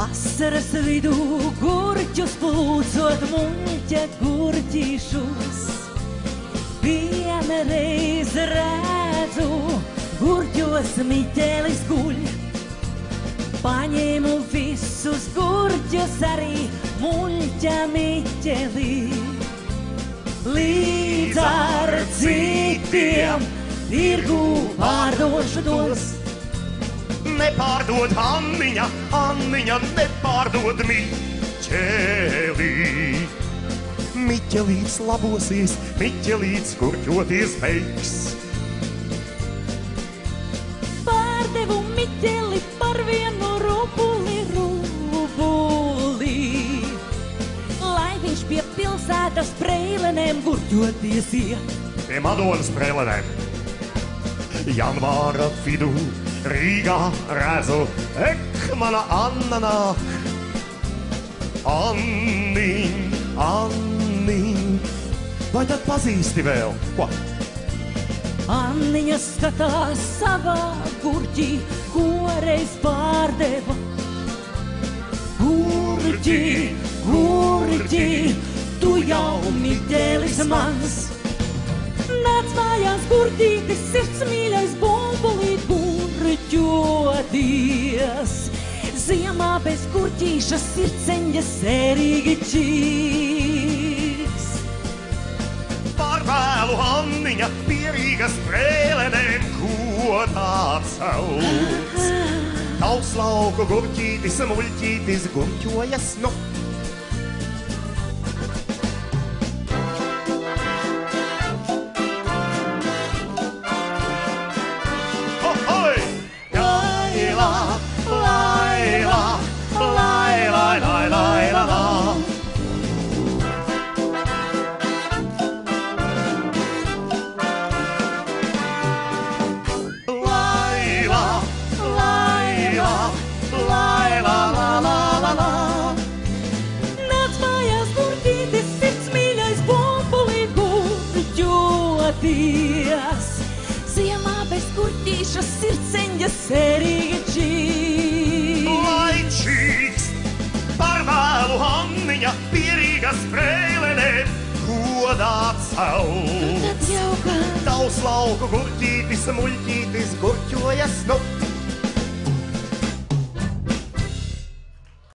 Vasaras vidū gurķus plūcot muļķa gurķīšus. Vienreiz redzu, gurķos Miķelis guļ. Paņēmu visus gurķus arī muļķa Miķelī. Līdz ar citiem tirgū pārdošu tos. Nepārdod Anniņa, Anniņa, nepārdod Miķelī. Miķelīts labosies, Miķelīts gurķoties beigs. Pārdevu Miķeli par vienu rubuli, lai viņš pie pilsētas Preilenēm gurķoties iet. Pie Madonas Preilenēm. Janvāra vidū Rīgā redzu, mana Anna nāk. Anniņ, Anniņ, vai tad pazīsti vēl? Ko? Anniņa skatās savā gurķī, ko reiz pārdeva. Gurķī, gurķī, tu jau Miķelis mans. Nāc mājās gurķītis, sirds mīļais bumbulīt gurķoties. Ziemā bez gurķīša sirdsceņa sērīgi čīks. Par vēlu Anniņa pie Rīgas Preilenēm, ko tāds sauc. Tavs lauku gurķītis, muļķītis gurķojas, nu. Ziemā bez gurķīša sirdsceņa sērīgi čīks. Lai čīks, par vēlu Anniņa pie Rīgas Preilenēm, godā sauc. Tāds jauka. Tavs lauku gurķītis, muļķītis gurķojas, nu.